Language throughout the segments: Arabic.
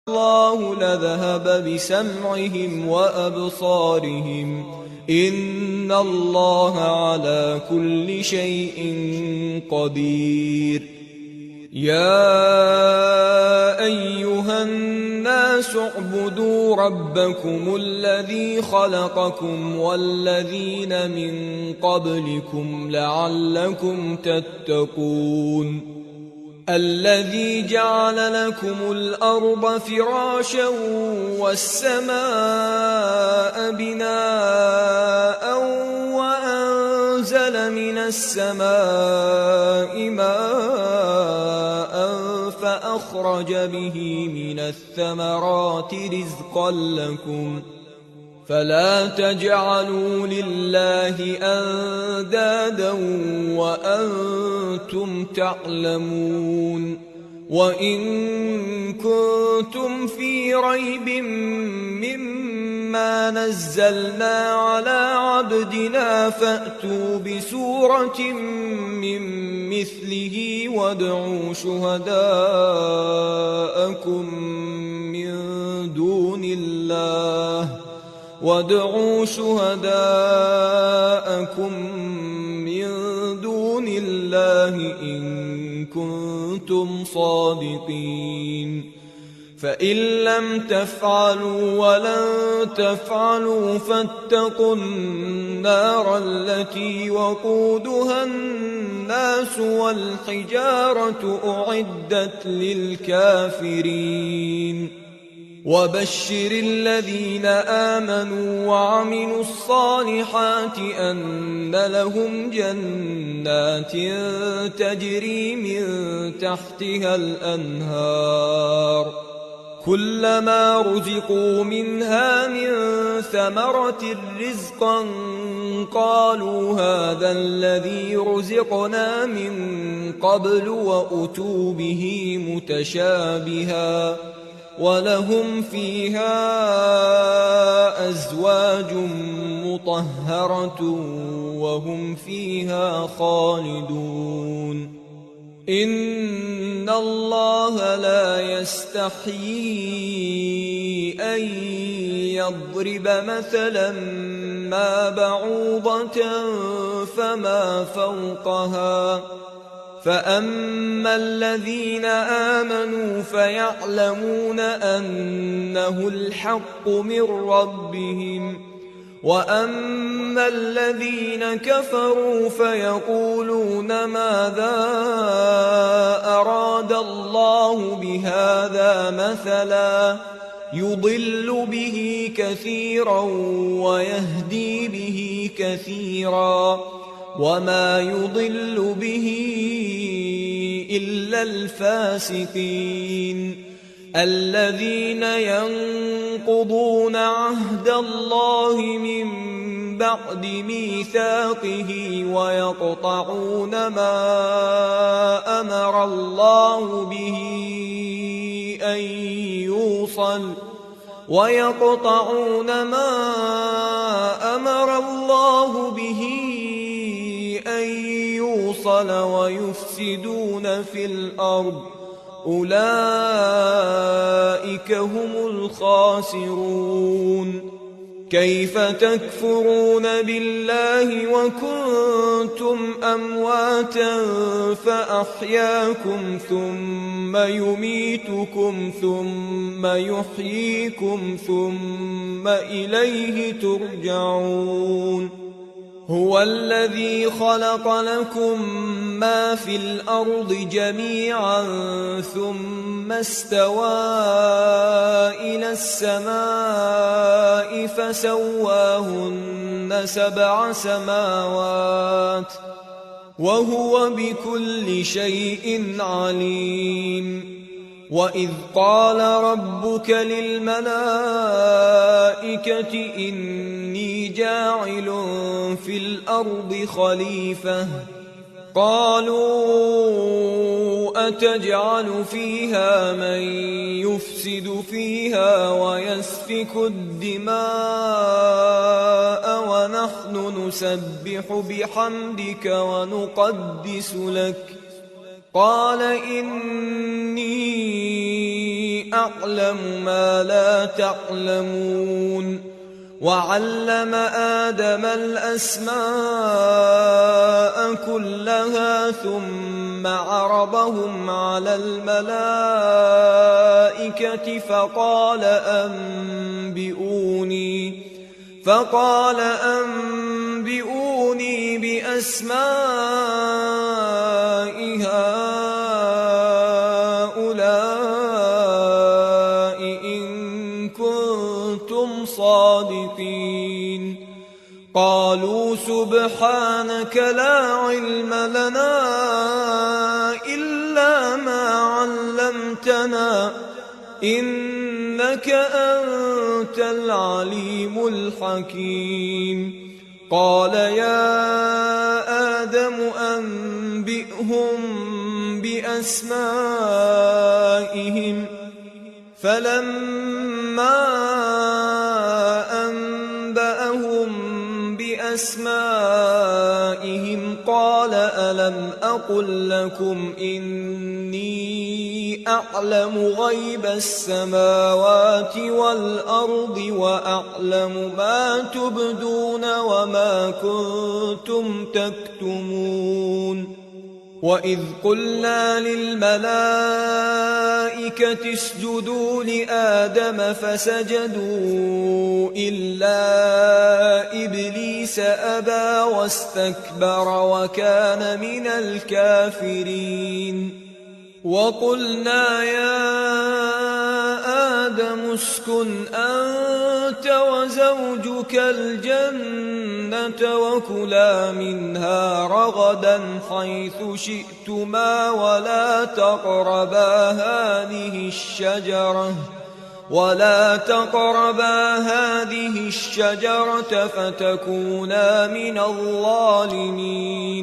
الله لذهب بسمعهم وأبصارهم إن الله على كل شيء قدير. يا أيها الناس اعبدوا ربكم الذي خلقكم والذين من قبلكم لعلكم تتقون. الذي جعل لكم الأرض فراشا والسماء بناء وأنزل من السماء ماء فأخرج به من الثمرات رزقا لكم فلا تجعلوا لله أندادا وأنتم تعلمون. وإن كنتم في ريب مما نزلنا على عبدنا فأتوا بسورة من مثله وادعوا شهداءكم من دون الله إن كنتم صادقين. فإن لم تفعلوا ولن تفعلوا فاتقوا النار التي وقودها الناس والحجارة أعدت للكافرين. وبشر الذين آمنوا وعملوا الصالحات أن لهم جنات تجري من تحتها الأنهار كلما رزقوا منها من ثمرة رزقا قالوا هذا الذي رزقنا من قبل وأتوا به متشابها ولهم فيها أزواج مطهرة وهم فيها خالدون. إن الله لا يستحيي أن يضرب مثلا ما بعوضة فما فوقها فأما الذين آمنوا فيعلمون أنه الحق من ربهم وأما الذين كفروا فيقولون ماذا أراد الله بهذا مثلا يضل به كثيرا ويهدي به كثيرا وما يضل به إلا الفاسقين الذين ينقضون عهد الله من بعد ميثاقه ويقطعون ما أمر الله به أن يوصل ويفسدون في الأرض أولئك هم الخاسرون. كيف تكفرون بالله وكنتم أمواتا فأحياكم ثم يميتكم ثم يحييكم ثم إليه ترجعون. هو الذي خلق لكم ما في الأرض جميعا ثم استوى إلى السماء فسواهن 7 سماوات وهو بكل شيء عليم. وإذ قال ربك للملائكة إني جاعل في الأرض خليفة قالوا أتجعل فيها من يفسد فيها ويسفك الدماء ونحن نسبح بحمدك ونقدس لك قال إني أعلم ما لا تعلمون وعلم آدم الأسماء كلها ثم عرضهم على الملائكة فقال أنبئوني بأسماء هؤلاء إن كنتم صادقين قالوا سبحانك لا علم لنا إلا ما علمتنا إنك أنت العليم الحكيم قال يا آدم أنبئهم بأسمائهم فلما أنبأهم بأسمائهم قال ألم أقل لكم إني أعلم غيب السماوات والأرض وأعلم ما تبدون وما كنتم تكتمون وإذ قلنا للملائكة اسجدوا لآدم فسجدوا إلا إبليس أبى واستكبر وكان من الكافرين وقلنا يا آدم اسكن أنت وزوجك الجنة وكلا منها رغدا حيث شئتما ولا تقربا هذه الشجرة فتكونا من الظالمين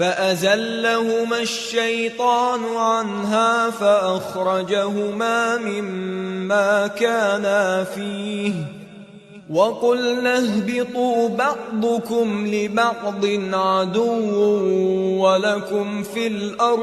فأزلهما الشيطان عنها فأخرجهما مما كانا فيه وقلنا اهبطوا بعضكم لبعض عدو ولكم في الأرض